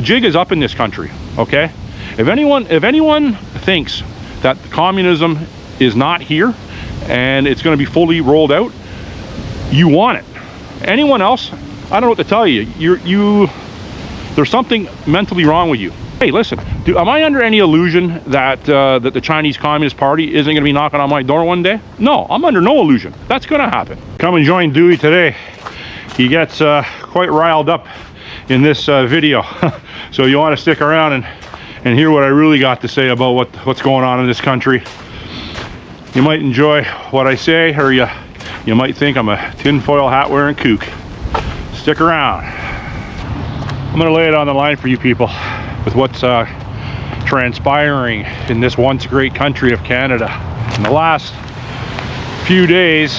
The jig is up in this country, okay? If anyone thinks that communism is not here and it's going to be fully rolled out, you want it. Anyone else, I don't know what to tell you. There's something mentally wrong with you. Hey, listen, am I under any illusion that that the Chinese Communist Party isn't going to be knocking on my door one day? No, I'm under no illusion. That's going to happen. Come and join Dewey today. He gets quite riled up in this video. So you want to stick around and hear what I really got to say about what's going on in this country. You might enjoy what I say, or you might think I'm a tinfoil hat wearing kook. Stick around. I'm gonna lay it on the line for you people with what's transpiring in this once great country of Canada. In the last few days,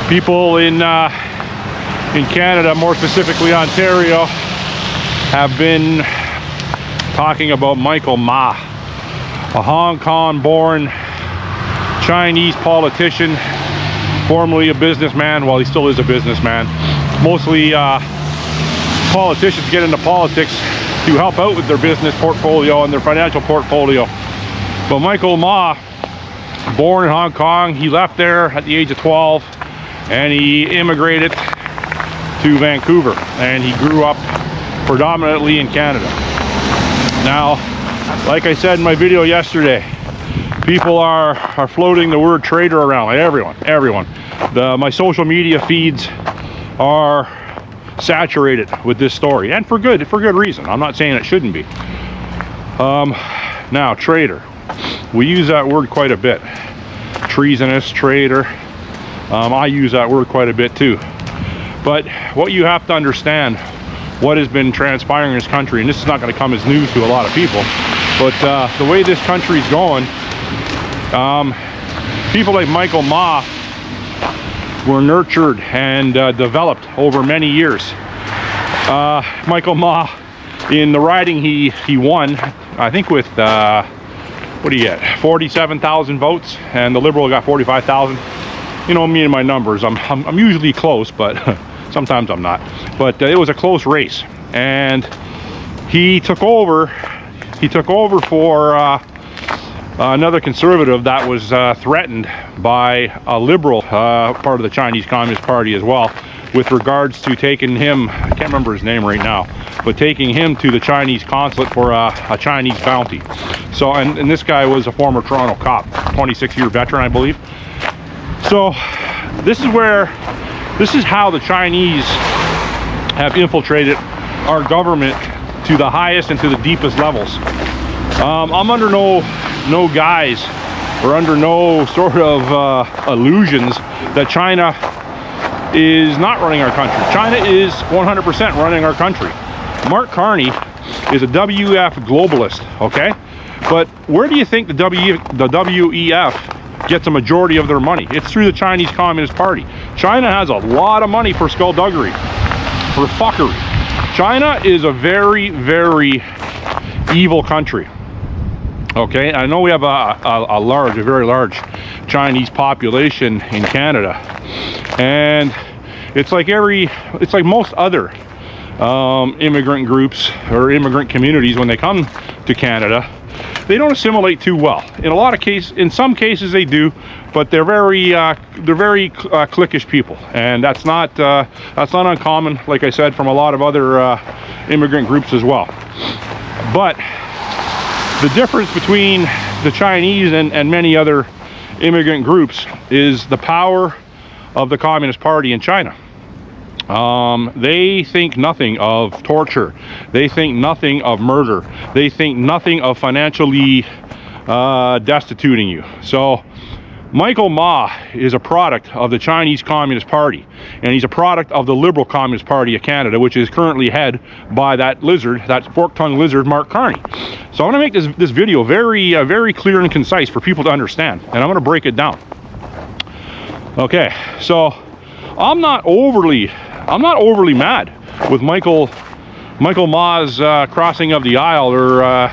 people in Canada, more specifically Ontario, have been talking about Michael Ma, a Hong Kong-born Chinese politician, formerly a businessman. Well, he still is a businessman. Mostly politicians get into politics to help out with their business portfolio and their financial portfolio. But Michael Ma, born in Hong Kong, he left there at the age of 12 and he immigrated to Vancouver, and he grew up predominantly in Canada. Now, like I said in my video yesterday, people are floating the word traitor around, like everyone. My social media feeds are saturated with this story, and for good reason. I'm not saying it shouldn't be. Now, traitor, we use that word quite a bit. Treasonous, traitor. I use that word quite a bit too. But what you have to understand, what has been transpiring in this country, and this is not going to come as news to a lot of people, but the way this country's going, people like Michael Ma were nurtured and developed over many years. Michael Ma, in the riding he won, I think with what do you get, 47,000 votes, and the Liberal got 45,000. You know me and my numbers, I'm usually close, but sometimes I'm not. But it was a close race, and he took over for another conservative that was threatened by a Liberal part of the Chinese Communist Party as well, with regards to taking him, I can't remember his name right now, but taking him to the Chinese consulate for a Chinese bounty. So, and this guy was a former Toronto cop, 26-year veteran, I believe. So this is how the Chinese have infiltrated our government to the highest and to the deepest levels. I'm under no guise or under no sort of illusions that China is not running our country. China is 100% running our country. Mark Carney is a WEF globalist, okay? But where do you think the WEF gets a majority of their money? It's through the Chinese Communist Party. China has a lot of money for skullduggery, for fuckery. China is a very, very evil country. Okay, I know we have a very large Chinese population in Canada, and it's like most other immigrant groups or immigrant communities. When they come to Canada, they don't assimilate too well. In some cases they do, but they're very cliquish people, and that's not uncommon, like I said, from a lot of other immigrant groups as well. But the difference between the Chinese and many other immigrant groups is the power of the Communist Party in China. They think nothing of torture. They think nothing of murder. They think nothing of financially destituting you. So Michael Ma is a product of the Chinese Communist Party, and he's a product of the Liberal Communist Party of Canada, which is currently head by that lizard, that fork-tongued lizard, Mark Carney. So I'm going to make this video very clear and concise for people to understand, and I'm going to break it down. Okay, so I'm not overly mad with Michael Ma's crossing of the aisle, or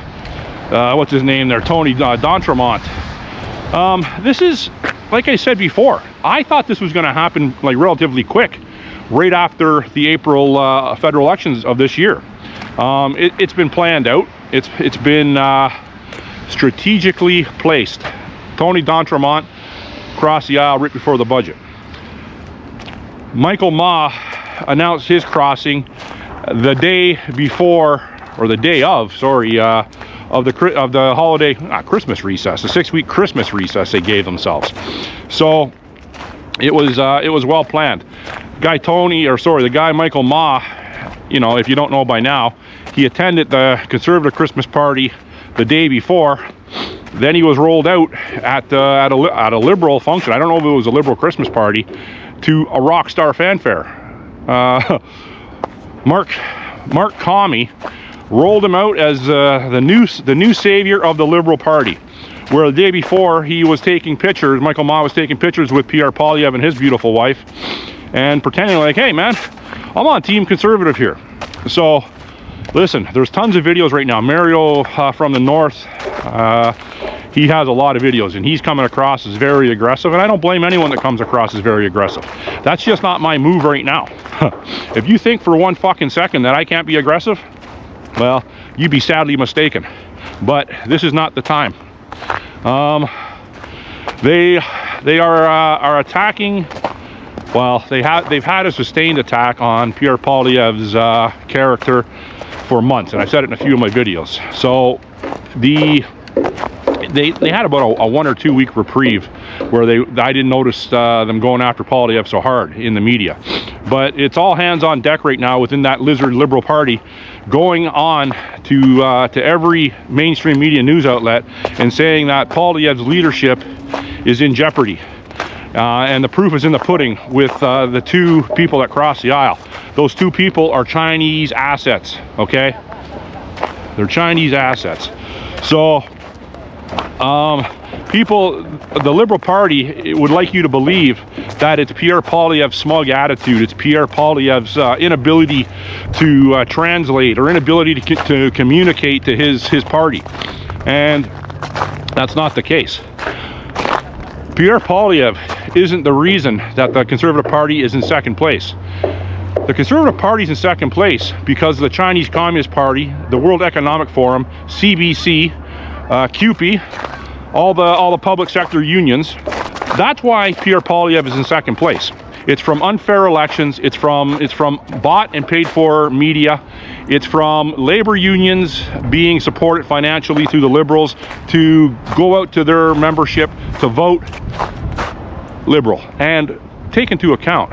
what's his name there, Tony D'Entremont. This is, like I said before, I thought this was going to happen like relatively quick, right after the April federal elections of this year. It's been planned out. It's been strategically placed. Tony D'Entremont crossed the aisle right before the budget. Michael Ma announced his crossing the day before, or the day of, sorry, of the holiday, Christmas recess, the 6-week Christmas recess they gave themselves. So it was well planned. The guy Michael Ma, you know, if you don't know by now, he attended the conservative Christmas party the day before. Then he was rolled out at a liberal function. I don't know if it was a liberal Christmas party, to a rock star fanfare. Mark Commie rolled him out as the new savior of the Liberal Party, where the day before he was taking pictures. Michael Ma was taking pictures with Pierre Poilievre and his beautiful wife, and pretending like, hey man, I'm on Team Conservative here. So listen, there's tons of videos right now. Mario from the north, he has a lot of videos, and he's coming across as very aggressive, and I don't blame anyone that comes across as very aggressive. That's just not my move right now. If you think for one fucking second that I can't be aggressive, well, you'd be sadly mistaken. But this is not the time. They are attacking. Well, they've had a sustained attack on Pierre Poilievre's character for months, and I've said it in a few of my videos. So they had about a 1 or 2 week reprieve where I didn't notice them going after Poilievre so hard in the media. But it's all hands on deck right now within that lizard Liberal Party, going on to every mainstream media news outlet and saying that Poilievre's leadership is in jeopardy. And the proof is in the pudding with the two people that crossed the aisle. Those two people are Chinese assets, okay? They're Chinese assets. So people, the Liberal Party would like you to believe that it's Pierre Poilievre's smug attitude, it's Pierre Poilievre's inability to translate, or inability to communicate to his party. And that's not the case. Pierre Poilievre isn't the reason that the Conservative Party is in second place. The Conservative Party is in second place because of the Chinese Communist Party, the World Economic Forum, CBC, CUPE, all the public sector unions. That's why Pierre Poilievre is in second place. It's from unfair elections. It's from bought and paid for media. It's from labor unions being supported financially through the Liberals to go out to their membership to vote Liberal. And take into account,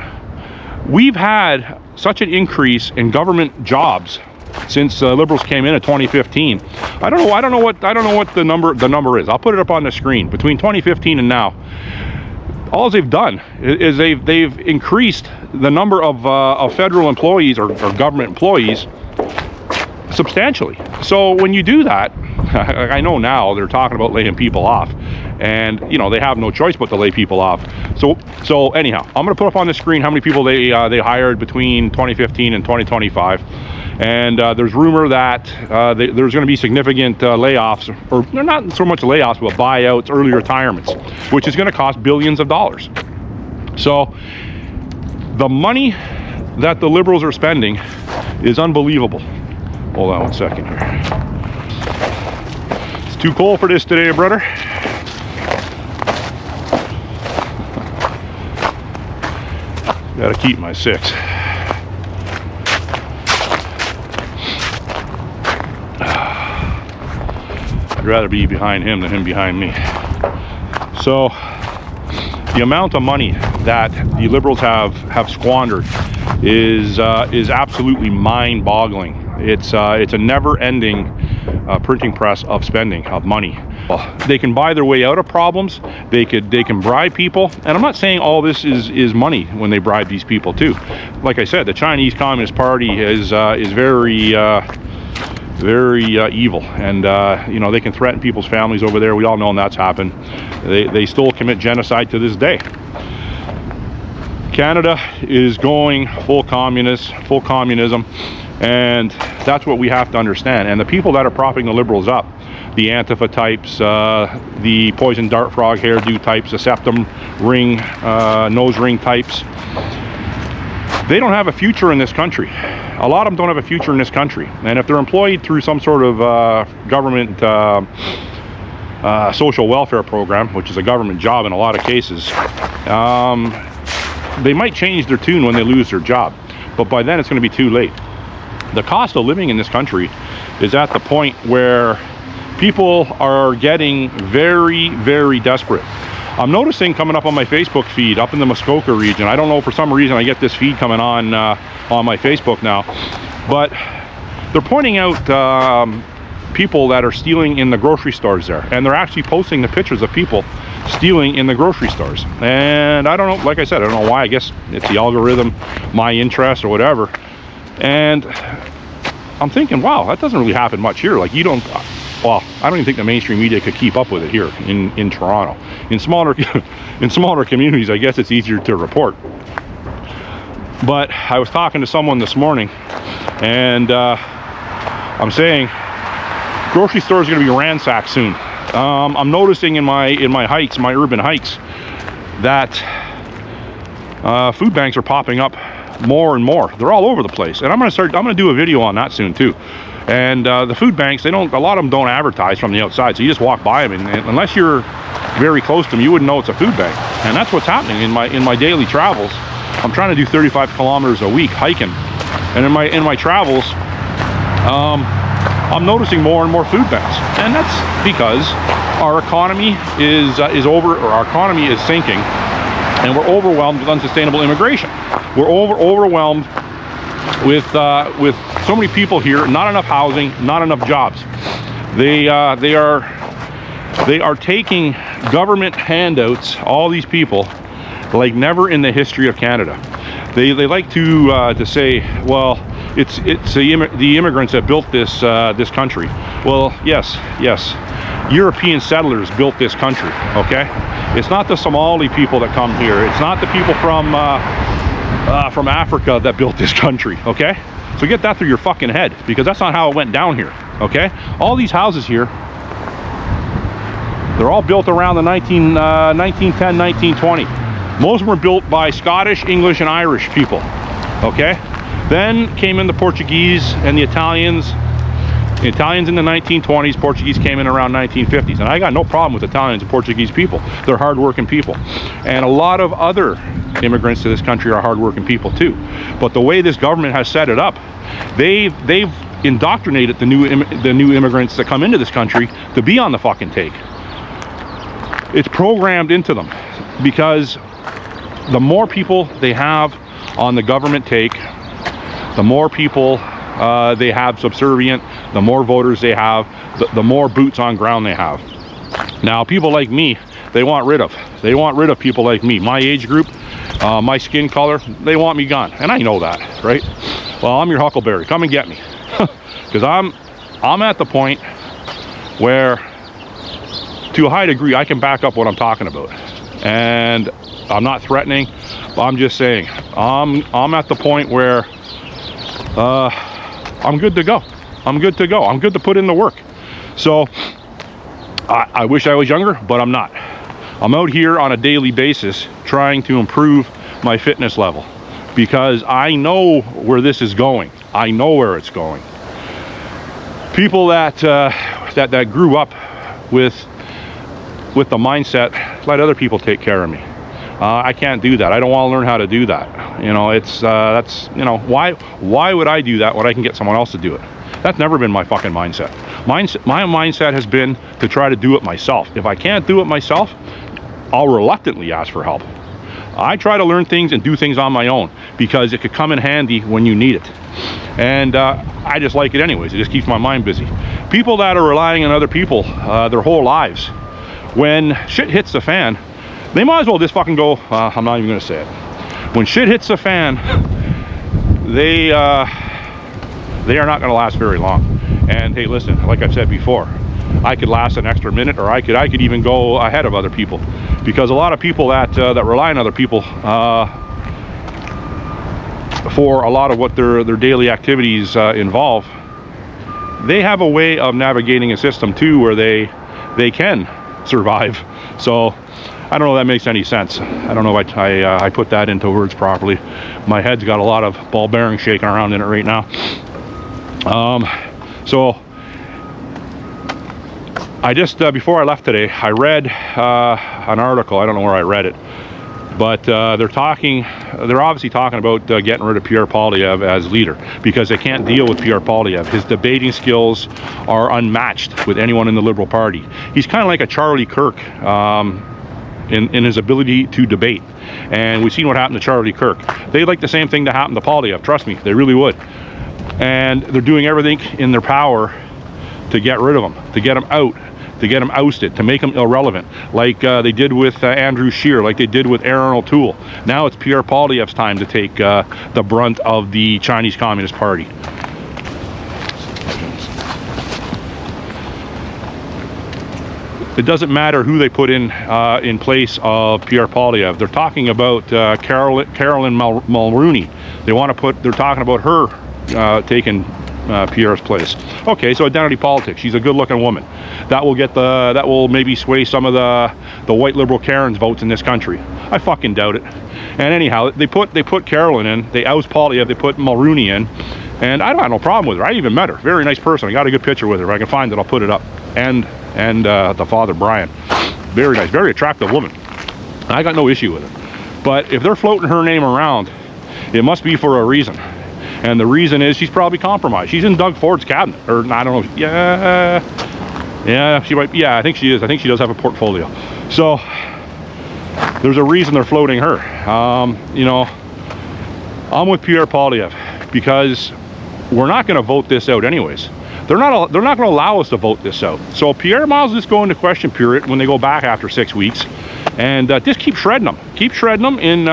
we've had such an increase in government jobs since Liberals came in 2015. I don't know what the number is. I'll put it up on the screen. Between 2015 and now, all they've done is they've increased the number of federal employees or government employees substantially. So when you do that, I know now they're talking about laying people off, and you know they have no choice but to lay people off. So anyhow, I'm going to put up on the screen how many people they hired between 2015 and 2025. And there's rumor that there's going to be significant layoffs, or not so much layoffs, but buyouts, early retirements, which is going to cost billions of dollars. So the money that the Liberals are spending is unbelievable. Hold on one second here. It's too cold for this today, brother. Gotta keep my 6. I'd rather be behind him than him behind me. So the amount of money that the Liberals have squandered is absolutely mind-boggling. It's a never-ending printing press of spending of money. They can buy their way out of problems. They can bribe people, and I'm not saying all this is money when they bribe these people too. Like I said, the Chinese Communist Party is very evil, and you know, they can threaten people's families over there. We all know that's happened. They still commit genocide to this day. Canada is going full communism, and that's what we have to understand. And the people that are propping the Liberals up, the Antifa types, the poison dart frog hairdo types, the septum ring, nose ring types, they don't have a future in this country. a lot of them don't have a future in this country. And if they're employed through some sort of government social welfare program, which is a government job in a lot of cases, they might change their tune when they lose their job. But by then it's going to be too late. The cost of living in this country is at the point where people are getting very, very desperate. I'm noticing coming up on my Facebook feed up in the Muskoka region. I don't know, for some reason I get this feed coming on my Facebook now, but they're pointing out people that are stealing in the grocery stores there, and they're actually posting the pictures of people stealing in the grocery stores. And I don't know, like I said, I don't know why. I guess it's the algorithm, my interest or whatever. And I'm thinking, wow, that doesn't really happen much here. Like, you don't, well, I don't even think the mainstream media could keep up with it here in Toronto. In smaller communities, I guess it's easier to report. But I was talking to someone this morning, and I'm saying grocery stores are going to be ransacked soon. I'm noticing in my hikes, my urban hikes, that food banks are popping up more and more. They're all over the place, and I'm going to do a video on that soon too. And the food banks, a lot of them don't advertise from the outside, so you just walk by them, and unless you're very close to them, you wouldn't know it's a food bank. And that's what's happening in my daily travels. I'm trying to do 35 kilometers a week hiking, and in my travels, I'm noticing more and more food banks, and that's because our economy is sinking, and we're overwhelmed with unsustainable immigration. We're overwhelmed with so many people here, not enough housing, not enough jobs. They are taking government handouts, all these people, like never in the history of Canada. They like to say, well, it's the immigrants that built this country. Well, yes, European settlers built this country. Okay, it's not the Somali people that come here. It's not the people from Africa that built this country. Okay, so get that through your fucking head, because that's not how it went down here. Okay, all these houses here, they're all built around the 1910, 1920. Most of them were built by Scottish, English, and Irish people. Okay, then came in the Portuguese and the Italians. The Italians in the 1920s, Portuguese came in around 1950s. And I got no problem with Italians and Portuguese people. They're hardworking people. And a lot of other immigrants to this country are hardworking people too. But the way this government has set it up, they've indoctrinated the new immigrants that come into this country to be on the fucking take. It's programmed into them, because the more people they have on the government take, the more people they have subservient, the more voters they have, the more boots on ground they have. Now, people like me, they want rid of people like me, my age group, my skin color. They want me gone, and I know that, right? Well, I'm your huckleberry. Come and get me, because I'm at the point where, to a high degree, I can back up what I'm talking about, and I'm not threatening. I'm just saying I'm at the point where I'm good to go. I'm good to put in the work. So I wish I was younger, but I'm not. I'm out here on a daily basis trying to improve my fitness level, because I know where this is going. I know where it's going. People that grew up with the mindset, let other people take care of me. I can't do that. I don't want to learn how to do that. You know, that's, you know, why would I do that when I can get someone else to do it? That's never been my fucking mindset. My mindset has been to try to do it myself. If I can't do it myself, I'll reluctantly ask for help. I try to learn things and do things on my own, because it could come in handy when you need it. And I just like it anyways. It just keeps my mind busy. People that are relying on other people their whole lives, when shit hits the fan, they might as well just fucking go, I'm not even going to say it. When shit hits the fan, they are not going to last very long. And hey, listen, like I've said before, I could last an extra minute, or I could even go ahead of other people, because a lot of people that rely on other people for a lot of what their daily activities involve, they have a way of navigating a system too where they can survive. So I don't know if that makes any sense. I don't know if I put that into words properly. My head's got a lot of ball bearings shaking around in it right now. So I just, before I left today, I read an article. I don't know where I read it, but they're obviously talking about getting rid of Pierre Poilievre as leader because they can't deal with Pierre Poilievre. His debating skills are unmatched with anyone in the Liberal Party. He's kind of like a Charlie Kirk in his ability to debate. And we've seen what happened to Charlie Kirk. They'd like the same thing to happen to Poilievre, trust me, they really would. And they're doing everything in their power to get rid of him, to get him out, to get him ousted, to make him irrelevant, like they did with Andrew Scheer, like they did with Aaron O'Toole. Now it's Pierre Poilievre's time to take the brunt of the Chinese Communist Party. It doesn't matter who they put in place of Pierre Poilievre. They're talking about Caroline Mulroney. They're talking about her taking Pierre's place. Okay, so identity politics. She's a good-looking woman. That will maybe sway some of the white liberal Karens votes in this country. I fucking doubt it. And anyhow, they put Caroline in. They oust Poilievre. They put Mulroney in, and I don't have no problem with her. I even met her. Very nice person. I got a good picture with her. If I can find it, I'll put it up. And the father Brian, very nice, very attractive woman. I got no issue with it. But if they're floating her name around, it must be for a reason. And the reason is she's probably compromised. She's in Doug Ford's cabinet, or I don't know. Yeah, she might. Yeah, I think she is. I think she does have a portfolio. So there's a reason they're floating her. You know, I'm with Pierre Poilievre because we're not going to vote this out anyways. They're not going to allow us to vote this out. So Pierre might just go into question period when they go back after 6 weeks, and just keep shredding them. Keep shredding them in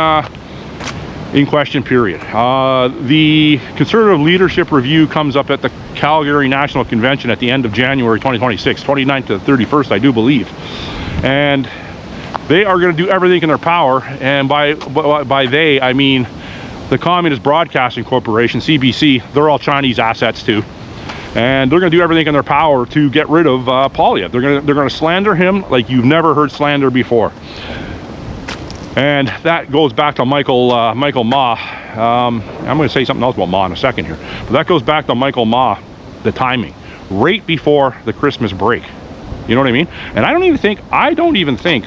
question period. The Conservative Leadership Review comes up at the Calgary National Convention at the end of January 2026, 29th to the 31st, I do believe. And they are going to do everything in their power, and by they, I mean the Communist Broadcasting Corporation, CBC. They're all Chinese assets too. And they're going to do everything in their power to get rid of Poilievre. They're going to slander him like you've never heard slander before. And that goes back to Michael Ma. I'm going to say something else about Ma in a second here. But that goes back to Michael Ma, the timing. Right before the Christmas break. You know what I mean? And I don't even think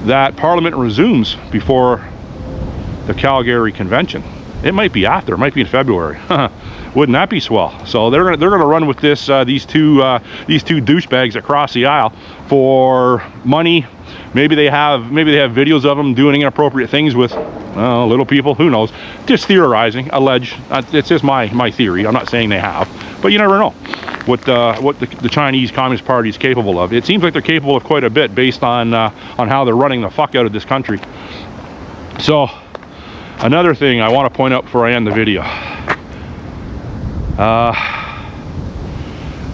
that Parliament resumes before the Calgary Convention. It might be after. It might be in February. Wouldn't that be swell? So they're gonna run with this these two douchebags across the aisle for money. Maybe they have videos of them doing inappropriate things with little people. Who knows? Just theorizing, alleged. It's just my theory. I'm not saying they have, but you never know what the Chinese Communist Party is capable of. It seems like they're capable of quite a bit based on how they're running the fuck out of this country. So another thing I want to point out before I end the video.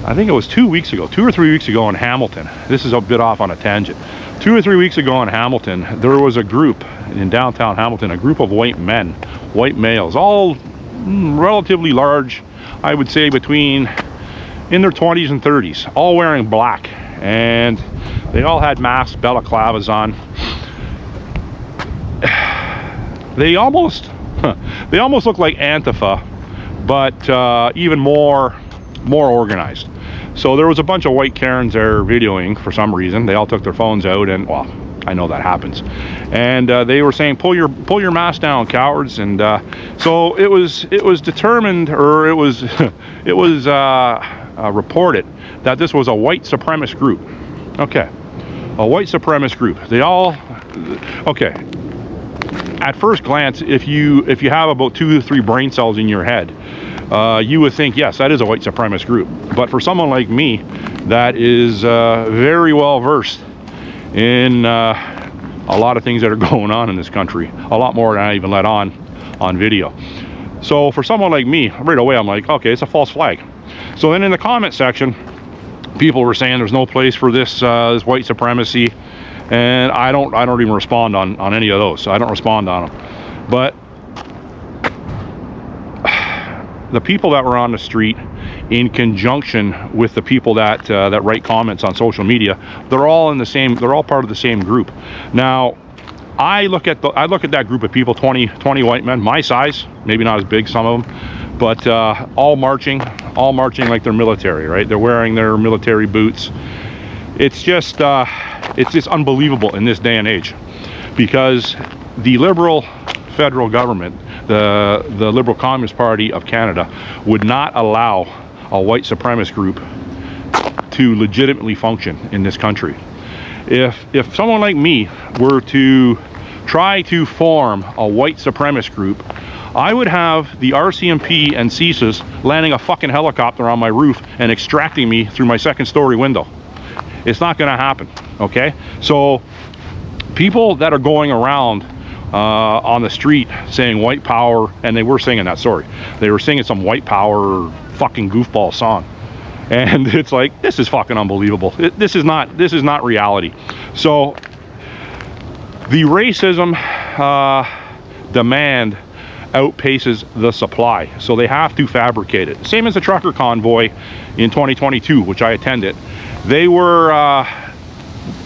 I think it was 2 or 3 weeks ago in Hamilton. This is a bit off on a tangent. 2 or 3 weeks ago in Hamilton, there was a group in downtown Hamilton, a group of white men, white males, all relatively large, I would say in their 20s and 30s, all wearing black, and they all had masks, balaclavas on. They almost look like Antifa, but even more organized. So there was a bunch of white Karens there videoing for some reason. They all took their phones out, and well, I know that happens. And they were saying, "Pull your mask down, cowards!" And so it was determined, or it was reported that this was a white supremacist group. Okay, a white supremacist group. They all okay. At first glance, if you have about 2 to 3 brain cells in your head, you would think, yes, that is a white supremacist group. But for someone like me that is very well versed in a lot of things that are going on in this country, a lot more than I even let on video. So for someone like me, right away I'm like, okay, it's a false flag. So then in the comment section, people were saying there's no place for this white supremacy, and I don't even respond on any of those. So I don't respond on them. But the people that were on the street in conjunction with the people that that write comments on social media. They're all part of the same group. Now, I look at that group of people, 20 white men, my size, maybe not as big, some of them, but all marching like they're military, right? They're wearing their military boots. It's just unbelievable in this day and age, because the Liberal federal government, the Liberal Communist Party of Canada, would not allow a white supremacist group to legitimately function in this country. If someone like me were to try to form a white supremacist group, I would have the RCMP and CSIS landing a fucking helicopter on my roof and extracting me through my second story window. It's not going to happen, okay? So people that are going around on the street saying white power, and they were singing that, sorry, they were singing some white power fucking goofball song, and it's like, this is fucking unbelievable. This is not reality. So the racism demand outpaces the supply, so they have to fabricate it. Same as the trucker convoy in 2022, which I attended. They were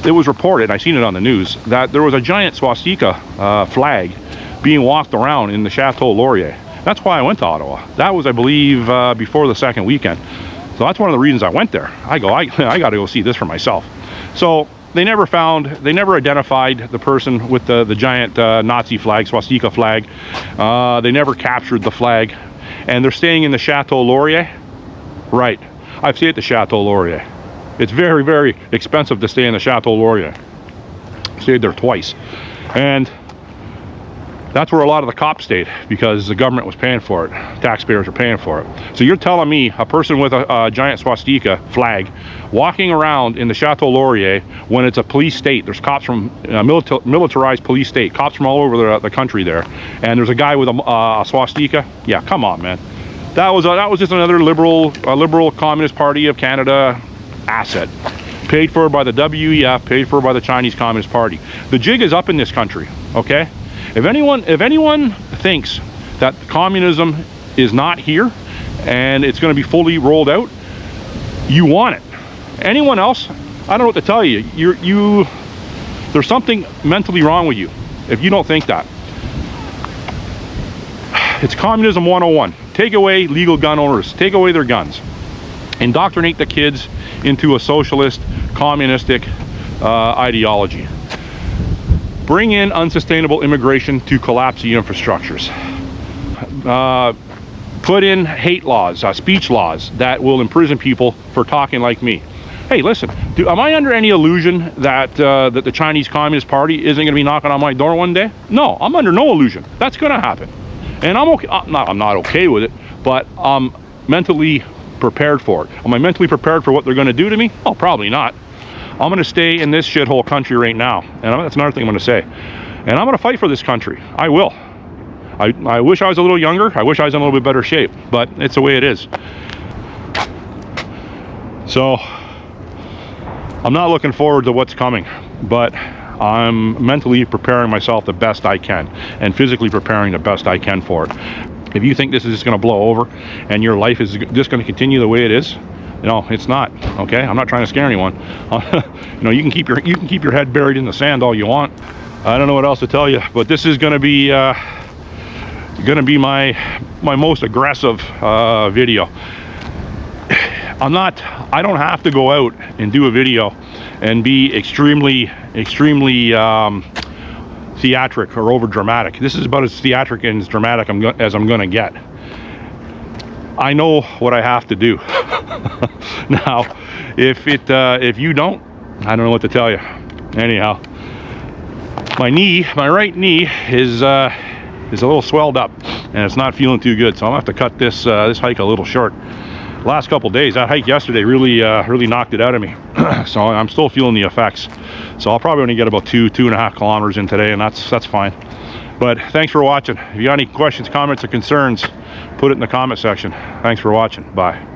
it was reported, I seen it on the news, that there was a giant swastika flag being walked around in the Chateau Laurier. That's why I went to Ottawa. That was, I believe, before the second weekend. So that's one of the reasons I went there. I got to go see this for myself. So they never identified the person with the giant Nazi flag, swastika flag. They never captured the flag. And they're staying in the Chateau Laurier. Right. I've stayed at the Chateau Laurier. It's very, very expensive to stay in the Chateau Laurier. Stayed there twice. And that's where a lot of the cops stayed, because the government was paying for it. Taxpayers are paying for it. So you're telling me a person with a giant swastika flag walking around in the Chateau Laurier when it's a police state, there's cops from militarized police state, cops from all over the country there, and there's a guy with a swastika? Yeah, come on, man. That was just another liberal Communist Party of Canada asset, paid for by the WEF, paid for by the Chinese Communist Party. The jig is up in this country, okay? If anyone thinks that communism is not here and it's going to be fully rolled out, you want it. Anyone else, I don't know what to tell you. There's something mentally wrong with you if you don't think that. It's communism 101. Take away legal gun owners. Take away their guns. Indoctrinate the kids into a socialist, communistic ideology. Bring in unsustainable immigration to collapse the infrastructures. Put in hate laws, speech laws that will imprison people for talking like me. Hey, listen, am I under any illusion that that the Chinese Communist Party isn't going to be knocking on my door one day? No, I'm under no illusion. That's going to happen. And I'm okay. I'm not okay with it, but I'm mentally prepared for it. Am I mentally prepared for what they're going to do to me? Oh, probably not. I'm going to stay in this shithole country right now, and that's another thing I'm going to say. And I'm going to fight for this country. I will. I wish I was a little younger. I wish I was in a little bit better shape, but it's the way it is. So I'm not looking forward to what's coming, but I'm mentally preparing myself the best I can, and physically preparing the best I can for it. If you think this is just going to blow over and your life is just going to continue the way it is, no, it's not. Okay, I'm not trying to scare anyone. You know, you can keep your head buried in the sand all you want. I don't know what else to tell you, but this is going to be my most aggressive video. I don't have to go out and do a video and be extremely theatric or over dramatic. This is about as theatric and as dramatic as I'm gonna get. I know what I have to do. Now, if you don't, I don't know what to tell you. Anyhow, my right knee is a little swelled up, and it's not feeling too good, so I'm gonna have to cut this hike a little short. Last couple days, that hike yesterday really knocked it out of me. So I'm still feeling the effects. So I'll probably only get about 2.5 kilometers in today, and that's fine. But thanks for watching. If you got any questions, comments, or concerns, put it in the comment section. Thanks for watching. Bye.